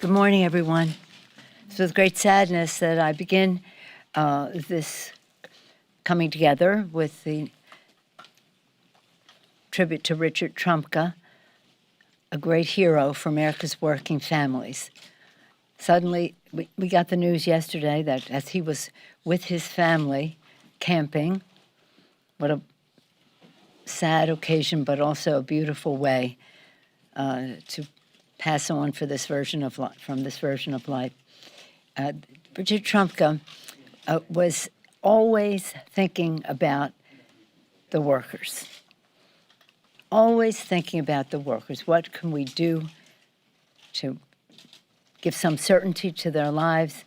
Good morning, everyone. It's with great sadness that I begin this coming together with the tribute to Richard Trumka, a great hero for America's working families. Suddenly, we got the news yesterday that as he was with his family camping, what a sad occasion, but also a beautiful way to pass on for this version of from this version of life. Richard Trumka was always thinking about the workers. Always thinking about the workers. What can we do to give some certainty to their lives,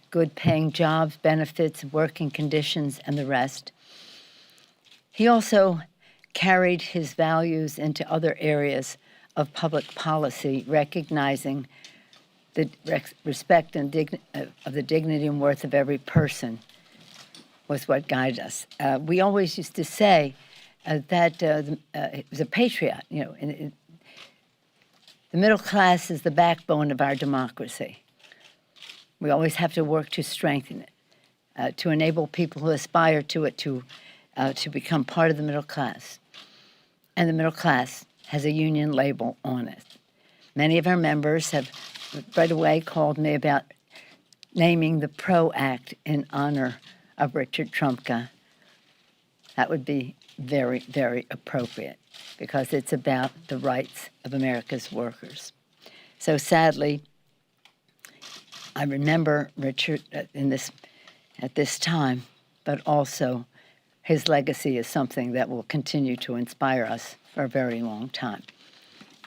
good paying jobs, benefits, working conditions, and the rest. He also carried his values into other areas of public policy, recognizing the respect and of the dignity and worth of every person was what guided us. We always used to say that he was a patriot. You know, the middle class is the backbone of our democracy. We always have to work to strengthen it, to enable people who aspire to it to become part of the middle class. And the middle class has a union label on it. Many of our members have right away called me about naming the PRO Act in honor of Richard Trumka. That would be very, very appropriate because it's about the rights of America's workers. So sadly, I remember Richard at this time, but also his legacy is something that will continue to inspire us for a very long time.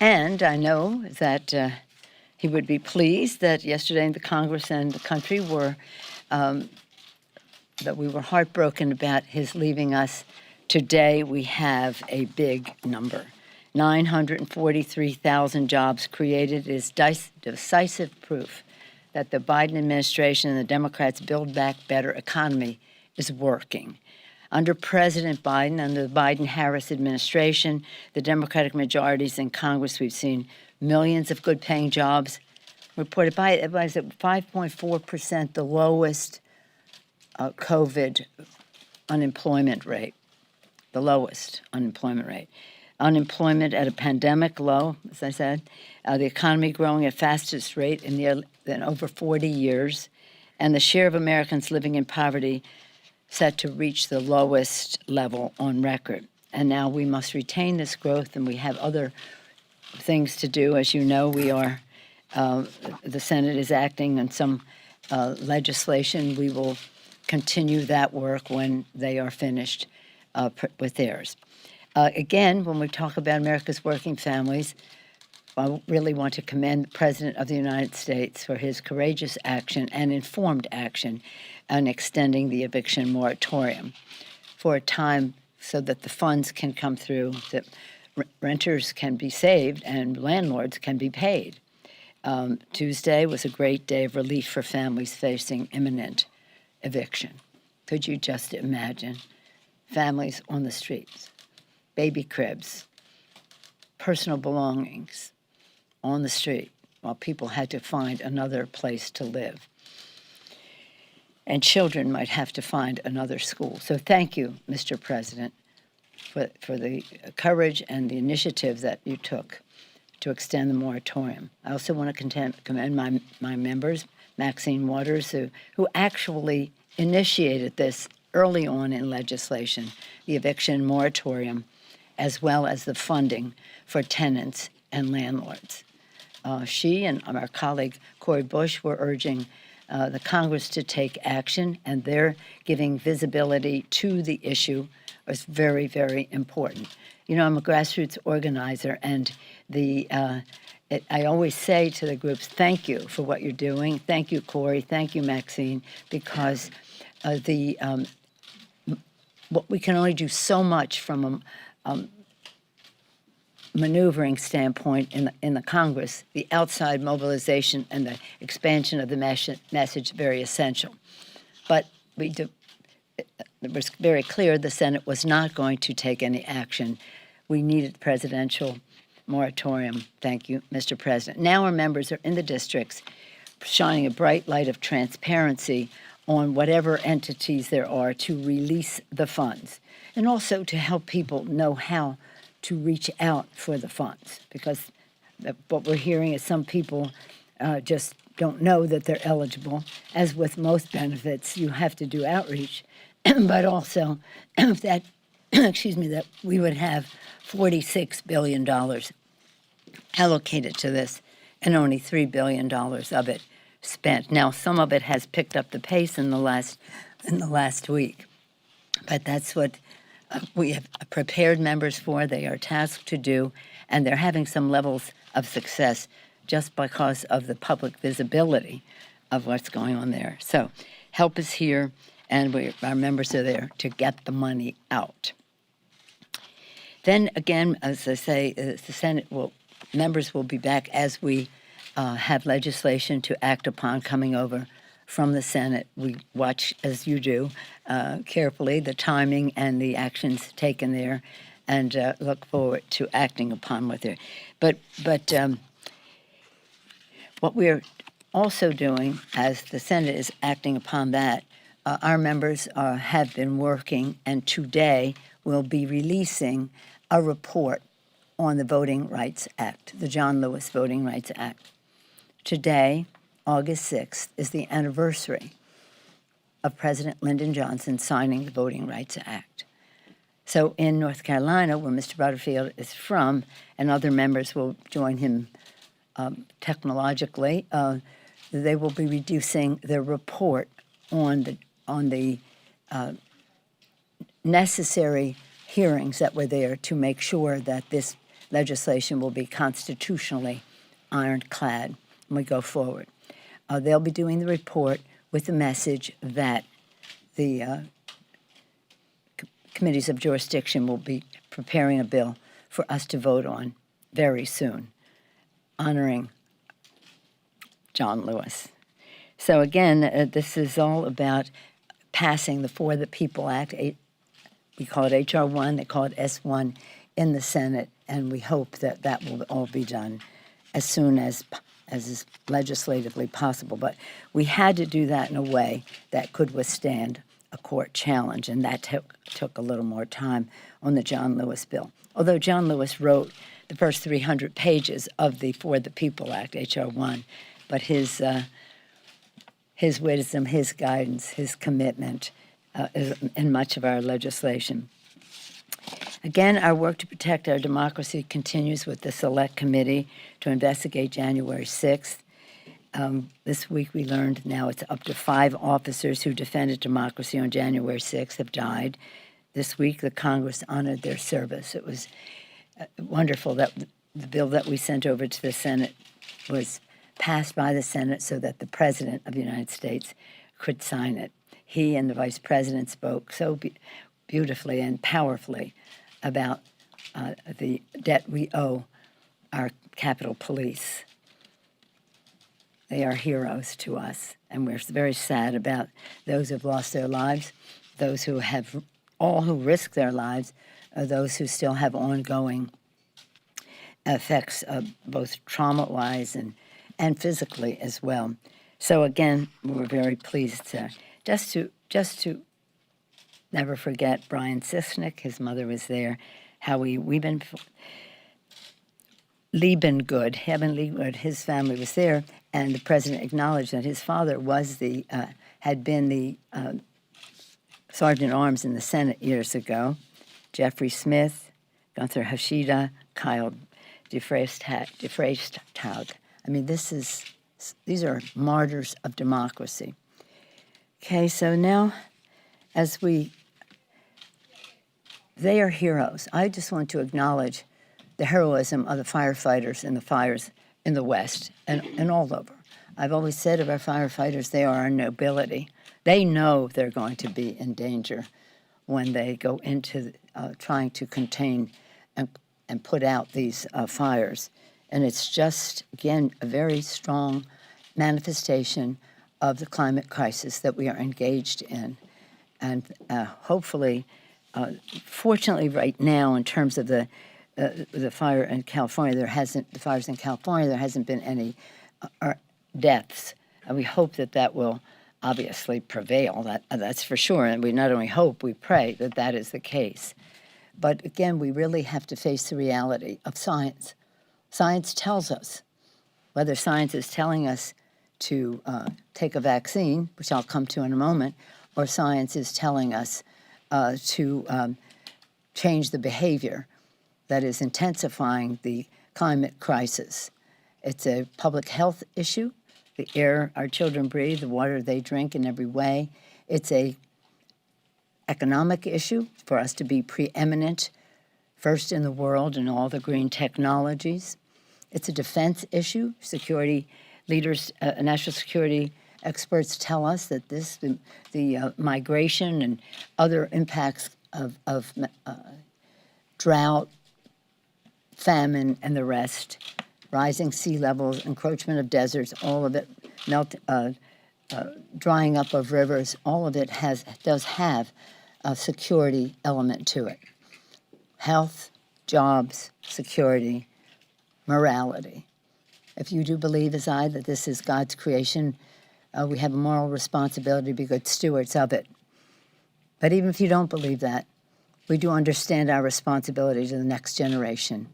And I know that he would be pleased that yesterday the Congress and the country were, that we were heartbroken about his leaving us. Today we have a big number. 943,000 jobs created is decisive proof that the Biden administration and the Democrats' Build Back Better economy is working. Under President Biden, under the Biden-Harris administration, the Democratic majorities in Congress, we've seen millions of good-paying jobs reported by everybody's at 5.4%, the lowest COVID unemployment rate, the lowest unemployment rate. Unemployment at a pandemic low, as I said, the economy growing at fastest rate in over 40 years, and the share of Americans living in poverty set to reach the lowest level on record. And now we must retain this growth, and we have other things to do. As you know, we are, the Senate is acting on some legislation. We will continue that work when they are finished with theirs. Again, when we talk about America's working families, I really want to commend the President of the United States for his courageous action and informed action on extending the eviction moratorium for a time so that the funds can come through, that renters can be saved and landlords can be paid. Tuesday was a great day of relief for families facing imminent eviction. Could you just imagine families on the streets, baby cribs, personal belongings on the street while people had to find another place to live? And children might have to find another school. So thank you, Mr. President, for the courage and the initiative that you took to extend the moratorium. I also want to commend my members, Maxine Waters, who actually initiated this early on in legislation, the eviction moratorium, as well as the funding for tenants and landlords. She and our colleague Cori Bush were urging the Congress to take action, and they're giving visibility to the issue is very, very important. You know, I'm a grassroots organizer, and I always say to the groups, thank you for what you're doing. Thank you, Cori. Thank you, Maxine, because we can only do so much from a maneuvering standpoint in the Congress. The outside mobilization and the expansion of the message very essential. But it was very clear the Senate was not going to take any action. We needed presidential moratorium. Thank you, Mr. President. Now our members are in the districts, shining a bright light of transparency on whatever entities there are to release the funds, and also to help people know how to reach out for the funds, because what we're hearing is some people just don't know that they're eligible. As with most benefits, you have to do outreach, but also that, that we would have $46 billion allocated to this and only $3 billion of it spent. Now, some of it has picked up the pace in the last week, but that's what we have prepared members for. They are tasked to do, and they're having some levels of success just because of the public visibility of what's going on there. So help is here, and our members are there to get the money out. Then again, as I say, the Senate members will be back as we have legislation to act upon coming over from the Senate. We watch, as you do, carefully the timing and the actions taken there, and look forward to acting upon what they're. But what we're also doing, as the Senate is acting upon that, our members have been working, and today will be releasing a report on the Voting Rights Act, the John Lewis Voting Rights Act. Today, August 6th, is the anniversary of President Lyndon Johnson signing the Voting Rights Act. So in North Carolina, where Mr. Butterfield is from, and other members will join him technologically, they will be reducing their report on the necessary hearings that were there to make sure that this legislation will be constitutionally ironclad when we go forward. They'll be doing the report with the message that the committees of jurisdiction will be preparing a bill for us to vote on very soon, honoring John Lewis. So again, this is all about passing the For the People Act. We call it H.R. 1, they call it S1 in the Senate, and we hope that that will all be done as soon as is legislatively possible. But we had to do that in a way that could withstand a court challenge, and that took a little more time on the John Lewis bill. Although John Lewis wrote the first 300 pages of the For the People Act, H.R. 1, but his wisdom, his guidance, his commitment is in much of our legislation. Again, our work to protect our democracy continues with the Select Committee to investigate January 6th. This week we learned now it's up to 5 officers who defended democracy on January 6th have died. This week the Congress honored their service. It was wonderful that the bill that we sent over to the Senate was passed by the Senate so that the President of the United States could sign it. He and the Vice President spoke so beautifully and powerfully about the debt we owe our Capitol Police. They are heroes to us, and we're very sad about those who have lost their lives, those who have who risk their lives, those who still have ongoing effects, both trauma-wise and physically as well. So again, we're very pleased to just to never forget Brian Sisnick. His mother was there. How we've been Liebengood, his family was there, and the president acknowledged that his father was had been the sergeant at arms in the Senate years ago. Jeffrey Smith, Gunther Hashida, Kyle DeFreestag. I mean, these are martyrs of democracy. Okay, so now they are heroes. I just want to acknowledge the heroism of the firefighters in the fires in the West and all over. I've always said of our firefighters, they are our nobility. They know they're going to be in danger when they go into trying to contain and put out these fires. And it's just, again, a very strong manifestation of the climate crisis that we are engaged in. And hopefully, fortunately right now, in terms of the the fire in California, the fires in California, there hasn't been any deaths. And we hope that will obviously prevail. That's for sure. And we not only hope, we pray that is the case. But again, we really have to face the reality of science. Science tells us, whether science is telling us to take a vaccine, which I'll come to in a moment, or science is telling us to change the behavior that is intensifying the climate crisis. It's a public health issue, the air our children breathe, the water they drink in every way. It's a economic issue for us to be preeminent, first in the world in all the green technologies. It's a defense issue. Security leaders, national security experts tell us that the migration and other impacts of drought, famine, and the rest, rising sea levels, encroachment of deserts, all of it, drying up of rivers, all of it does have a security element to it. Health, jobs, security, morality. If you do believe, as I, that this is God's creation, we have a moral responsibility to be good stewards of it. But even if you don't believe that, we do understand our responsibility to the next generation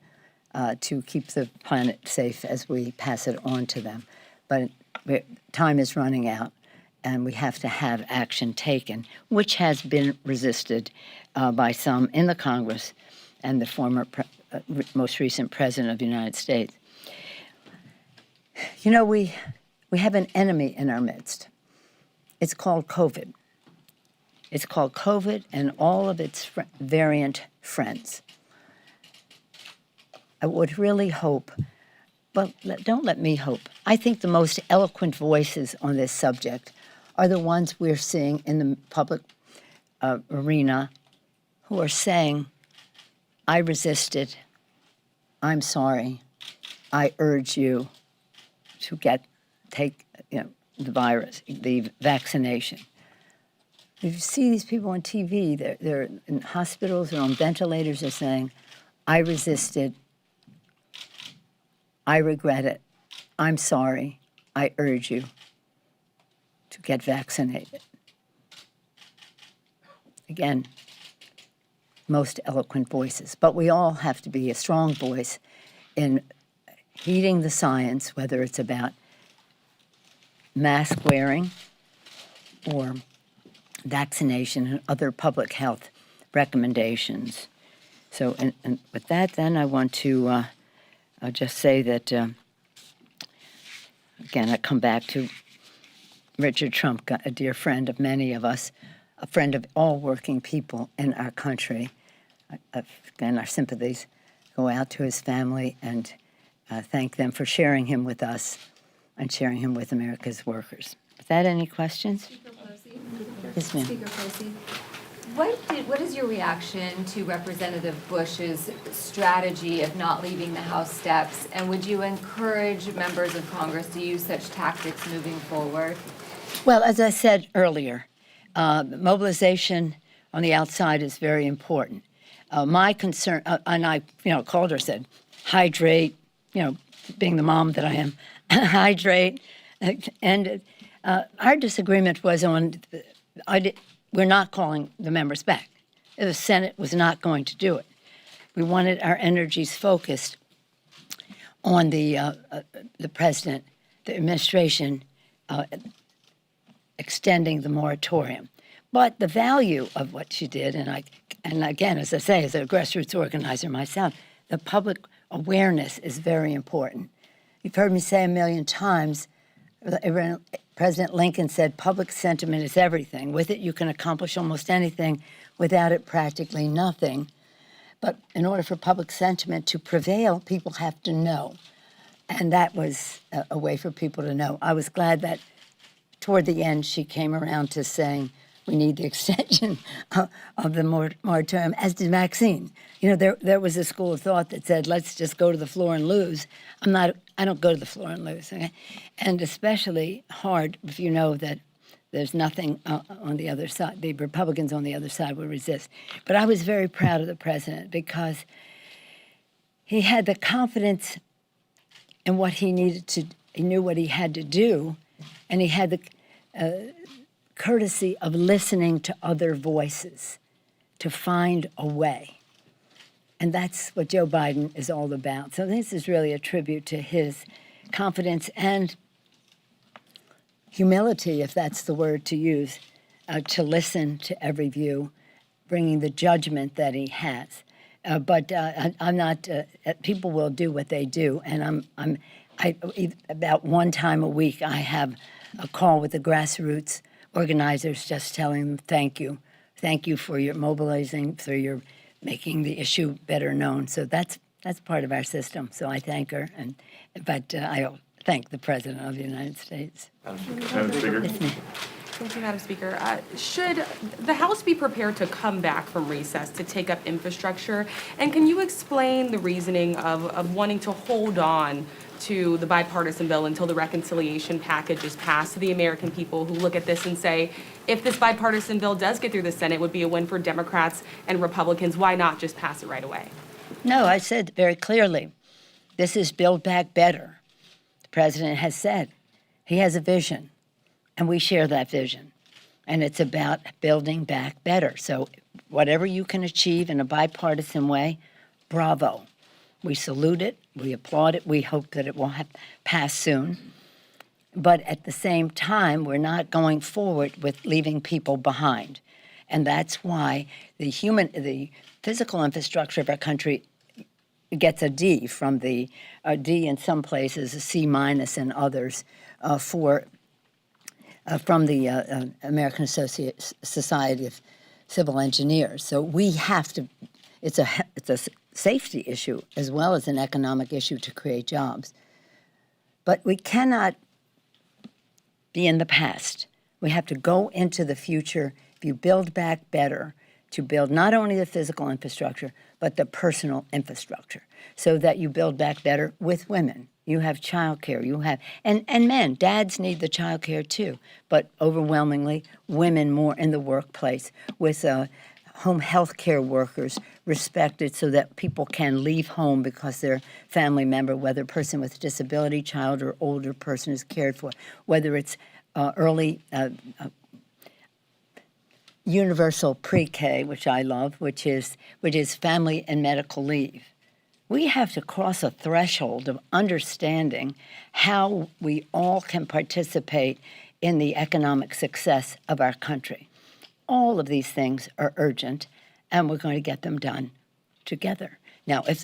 to keep the planet safe as we pass it on to them. But time is running out, and we have to have action taken, which has been resisted by some in the Congress and the former, most recent President of the United States. You know, we have an enemy in our midst. It's called COVID. It's called COVID and all of its variant friends. I would really hope, but don't let me hope. I think the most eloquent voices on this subject are the ones we're seeing in the public arena who are saying, I resisted, I'm sorry, I urge you to take the virus, the vaccination. You see these people on TV, they're in hospitals, they're on ventilators, they're saying, I resisted, I regret it, I'm sorry, I urge you to get vaccinated. Again, most eloquent voices, but we all have to be a strong voice in heeding the science, whether it's about mask wearing or vaccination and other public health recommendations. So, and with that, then I want to just say that, again, I come back to Richard Trump, a dear friend of many of us, a friend of all working people in our country. Again, our sympathies go out to his family, and thank them for sharing him with us and sharing him with America's workers. Is that any questions? Speaker Pelosi. Yes, ma'am. Speaker Pelosi. What is your reaction to Representative Bush's strategy of not leaving the House steps, and would you encourage members of Congress to use such tactics moving forward? Well, as I said earlier, mobilization on the outside is very important. My concern, and I, called her, said, hydrate, being the mom that I am, hydrate. And our disagreement was on, we're not calling the members back. The Senate was not going to do it. We wanted our energies focused on the president, the administration, extending the moratorium. But the value of what she did, and again, as I say, as a grassroots organizer myself, the public awareness is very important. You've heard me say a million times, President Lincoln said, public sentiment is everything. With it, you can accomplish almost anything. Without it, practically nothing. But in order for public sentiment to prevail, people have to know. And that was a way for people to know. I was glad that toward the end, she came around to saying, we need the extension of the moratorium, as did vaccine. There was a school of thought that said, let's just go to the floor and lose. I don't go to the floor and lose, okay? And especially hard if you know that there's nothing on the other side. The Republicans on the other side will resist. But I was very proud of the president because he had the confidence in what he needed to, he knew what he had to do, and he had the courtesy of listening to other voices to find a way. And that's what Joe Biden is all about. So this is really a tribute to his confidence and humility, if that's the word to use, to listen to every view, bringing the judgment that he has. But I'm not. People will do what they do, and about one time a week I have a call with the grassroots organizers, just telling them thank you for your mobilizing, for your making the issue better known. So that's part of our system. So I thank her, but I thank the President of the United States. Madam Speaker. Thank you, Madam Speaker. Should the House be prepared to come back from recess to take up infrastructure? And can you explain the reasoning of wanting to hold on to the bipartisan bill until the reconciliation package is passed to the American people who look at this and say, if this bipartisan bill does get through the Senate, it would be a win for Democrats and Republicans. Why not just pass it right away? No, I said very clearly, this is Build Back Better. The President has said he has a vision, and we share that vision. And it's about building back better. So whatever you can achieve in a bipartisan way, bravo. We salute it, we applaud it, we hope that it will pass soon. But at the same time, we're not going forward with leaving people behind. And that's why the physical infrastructure of our country gets a D from the D in some places, a C minus in others, from the American Society of Civil Engineers. So we have to. It's a safety issue as well as an economic issue to create jobs. But we cannot be in the past. We have to go into the future. If you build back better, to build not only the physical infrastructure, but the personal infrastructure, so that you build back better with women. You have childcare, you have, and men, dads need the childcare too, but overwhelmingly women more in the workplace with home health care workers respected so that people can leave home because their family member, whether a person with a disability, child, or older person is cared for, whether it's early universal pre-K, which I love, which is family and medical leave. We have to cross a threshold of understanding how we all can participate in the economic success of our country. All of these things are urgent, and we're going to get them done together. Now, if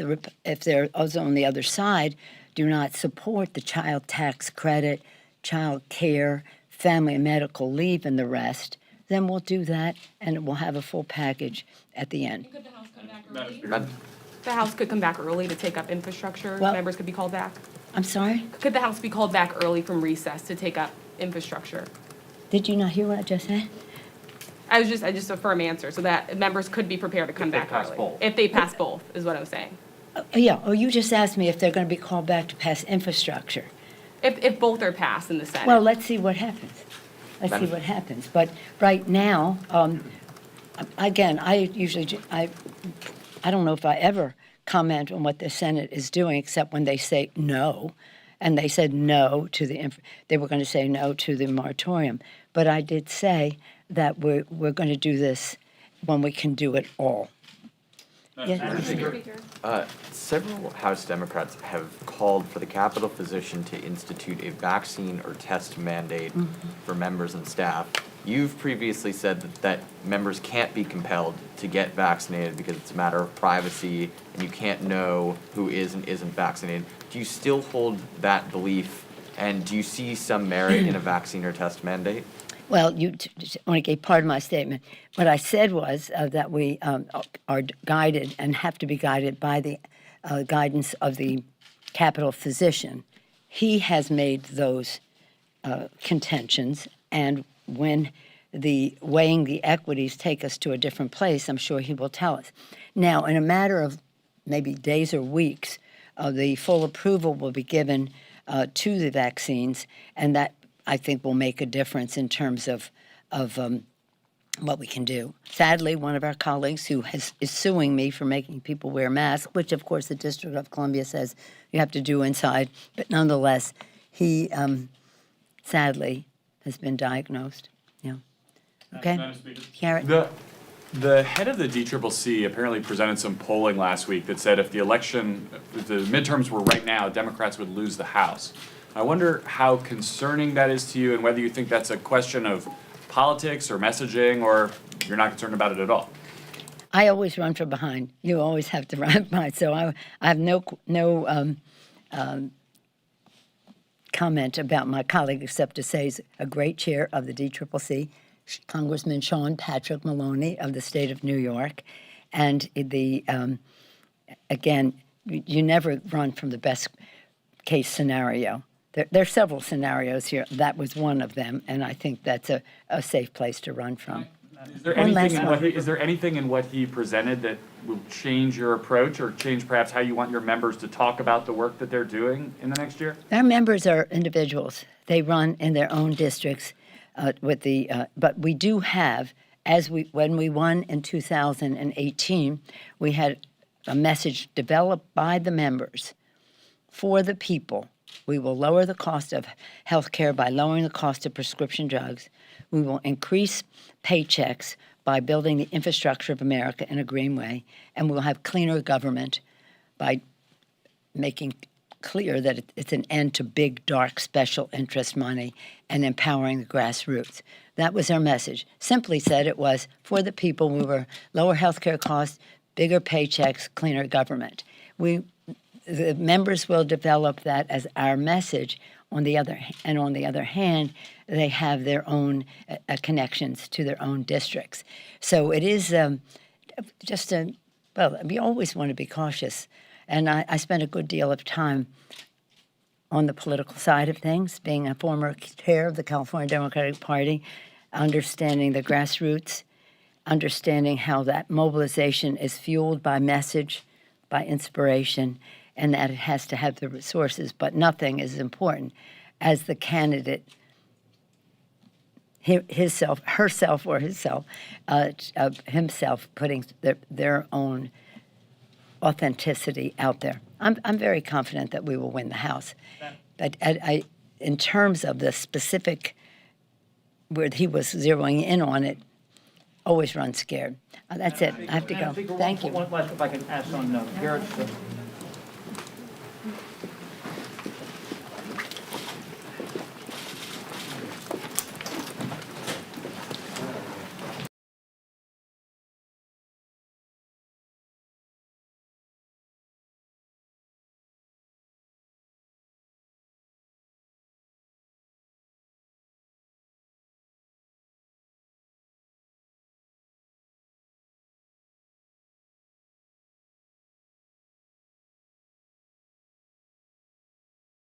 those on the other side do not support the child tax credit, child care, family and medical leave, and the rest, then we'll do that, and we'll have a full package at the end. Could the House come back early? The House could come back early to take up infrastructure. Well, members could be called back. I'm sorry? Could the House be called back early from recess to take up infrastructure? Did you not hear what I just said? I just a firm answer, so that members could be prepared to come back early. If they pass both, is what I'm saying. Yeah, you just asked me if they're going to be called back to pass infrastructure. If both are passed in the Senate. Well, let's see what happens. See what happens. But right now, again, I don't know if I ever comment on what the Senate is doing except when they say no. And they said no to they were going to say no to the moratorium. But I did say that we're going to do this when we can do it all. Several House Democrats have called for the Capitol Physician to institute a vaccine or test mandate for members and staff. You've previously said that members can't be compelled to get vaccinated because it's a matter of privacy and you can't know who is and isn't vaccinated. Do you still hold that belief, and do you see some merit in a vaccine or test mandate? Well, you only gave part of my statement. What I said was that we are guided and have to be guided by the guidance of the Capitol Physician. He has made those contentions, and when the weighing the equities take us to a different place, I'm sure he will tell us. Now, in a matter of maybe days or weeks, the full approval will be given to the vaccines, and that I think will make a difference in terms of what we can do. Sadly, one of our colleagues who is suing me for making people wear masks, which of course the District of Columbia says you have to do inside, but nonetheless, he sadly has been diagnosed. Yeah. Okay. Madam Speaker. Karen? The head of the DCCC apparently presented some polling last week that said if the midterms were right now, Democrats would lose the House. I wonder how concerning that is to you and whether you think that's a question of politics or messaging, or you're not concerned about it at all. I always run from behind. You always have to run behind. So I have no comment about my colleague except to say he's a great chair of the DCCC, Congressman Sean Patrick Maloney of the state of New York. And again, you never run from the best case scenario. There are several scenarios here. That was one of them, and I think that's a safe place to run from. Is there One last anything in what he presented that will change your approach or change perhaps how you want your members to talk about the work that they're doing in the next year? Our members are individuals. They run in their own districts but we do have, when we won in 2018, we had a message developed by the members for the people. We will lower the cost of health care by lowering the cost of prescription drugs. We will increase paychecks by building the infrastructure of America in a green way. And we'll have cleaner government by making clear that it's an end to big, dark, special interest money and empowering the grassroots. That was our message. Simply said, it was for the people. We were lower health care costs, bigger paychecks, cleaner government. The members will develop that as our message. On the other hand, they have their own connections to their own districts. So it is we always want to be cautious. And I spent a good deal of time on the political side of things, being a former chair of the California Democratic Party, understanding the grassroots, understanding how that mobilization is fueled by message, by inspiration, and that it has to have the resources, but nothing is important as the candidate himself putting their own authenticity out there. I'm very confident that we will win the House. But in terms of the specific where he was zeroing in on it, always run scared. That's it. I have to go. Thank you. One last, if I can ask on Garrett's